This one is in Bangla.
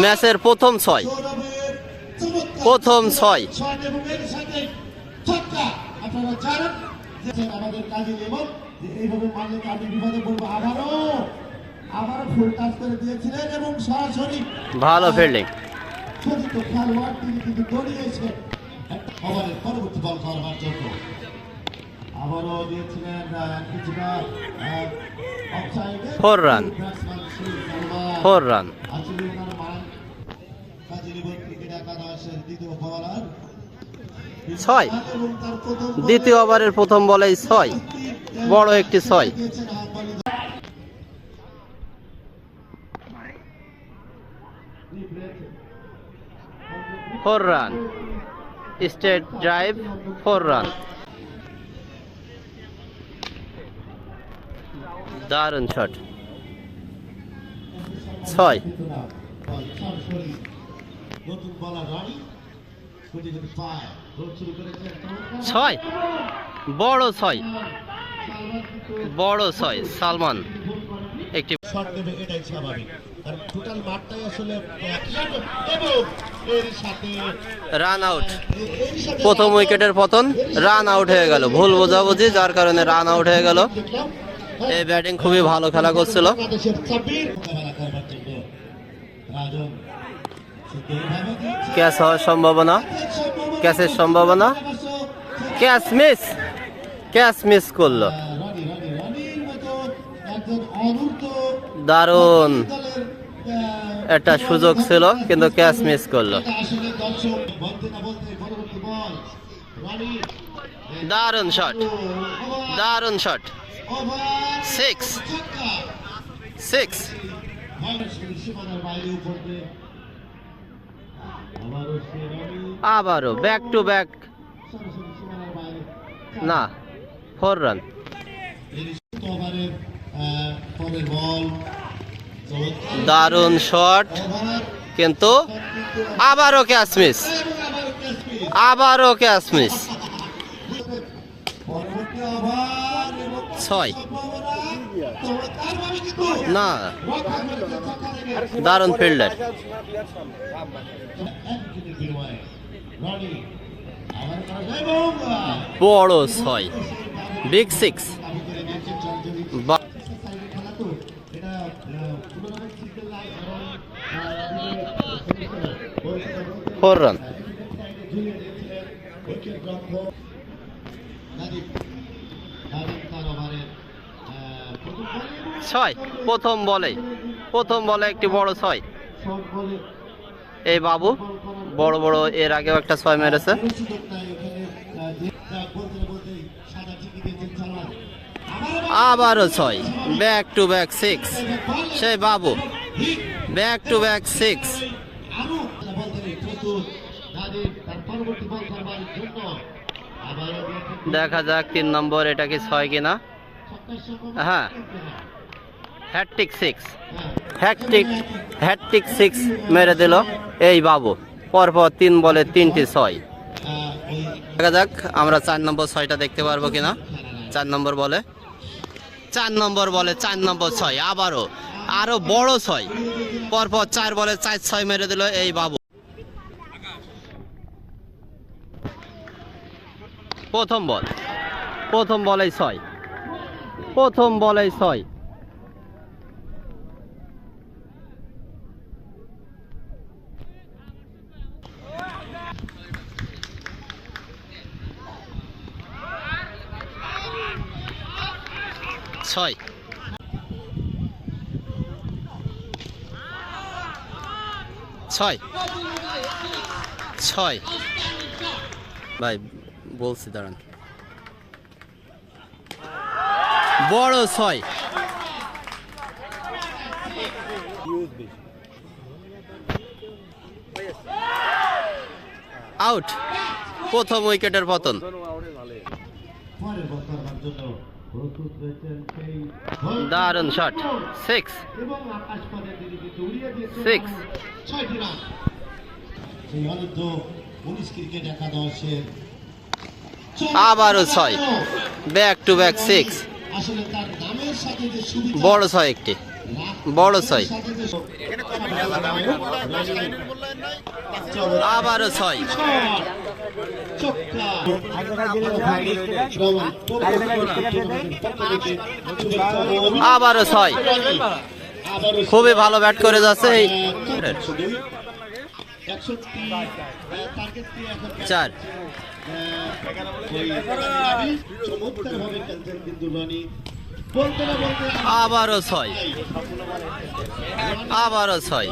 ম্যাচের প্রথম 6, প্রথম 6। আমাদের কাজে লেবন এইভাবে মারলে আমি বিপদে পড়বো। আবারও ফুল টাচ করে দিয়েছিলেন এবং সরাসরি ভালো ফিল্ডিং। খেলোয়াড় তিনি কিন্তু দৌড়িয়েছেন ওভারের পরবর্তী বল করবার জন্য। আবারও দিয়েছিলেন কিছুটা অফসাইডে 4 রান, 4 রান। আসলে ওনার মান কাজে লেবন ক্রিকেট একাদশের দ্বিতীয় বোলার 6, দ্বিতীয় ওভারের প্রথম বলেই 6, বড় একটি 6। 4 রান, স্ট্রেট ড্রাইভ, 4 রান। দারুণ শট, 6। নতুন বলার রানি 6, বড় 6, বড় 6। সালমান একটি শট নেবে, এটাই স্বাভাবিক, কারণ টোটাল মাঠটাই আসলে এবং এর সাথে রান আউট। প্রথম উইকেটের পতন, রান আউট হয়ে গেল, ভুল বোঝাবুঝি, যার কারণে রান আউট হয়ে গেল। এই ব্যাটিং খুবই ভালো খেলা করছিল। ক্যাচ হওয়ার সম্ভাবনা, ক্যাচের সম্ভাবনা, ক্যাচ মিস, ক্যাচ মিস করলো। দারুণ একটা সুযোগ ছিল, কিন্তু ক্যাচ মিস করলো। দারুণ শট, দারুণ শট, 6, 6। আবারও ব্যাক টু ব্যাক, না, 4 রান। দারুণ শট, কিন্তু আবারও ক্যাচ মিস, আবারও ক্যাচ মিস। 6, না, দারুণ ফিল্ডার। বড় 6, বিগ 6, 4 রান। 6, প্রথম বলে একটি বড় 6। এই বাবু বড় বড় এর আগেও একটা 6 মেরেছে। আবারও 6, ব্যাক টু ব্যাক 6। সেই বাবু ব্যাক টু ব্যাক 6। দেখা যাক 3 নম্বর, এটা কি 6 কিনা। হ্যাঁ, হ্যাট্রিক 6, হ্যাট্রিক 6 মেরে দিল এই বাবু। পরপর 3 বলে 3টি 6। দেখা যাক আমরা 4 নম্বর 6টা দেখতে পারবো কিনা। 4 নম্বর বলে 4 নম্বর 6, আরো বড় 6। পরপর 4 বলে 4 6 মেরে দিল এই বাবু। প্রথম বলেই 6, প্রথম বলেই 6। 6, 6 ভাই বলছি, দাঁড়ান। বড় 6, আউট। প্রথম উইকেটের পতন। দারুণ শট, 6, 6। আবারও 6, ব্যাক টু ব্যাক 6। বড় 6 একটি। বড় ছয়, আবারও ছয়, আবারও ছয়। খুবই ভালো ব্যাট করে যাচ্ছে এই চার, আবারও ছয়, আবারও ছয়।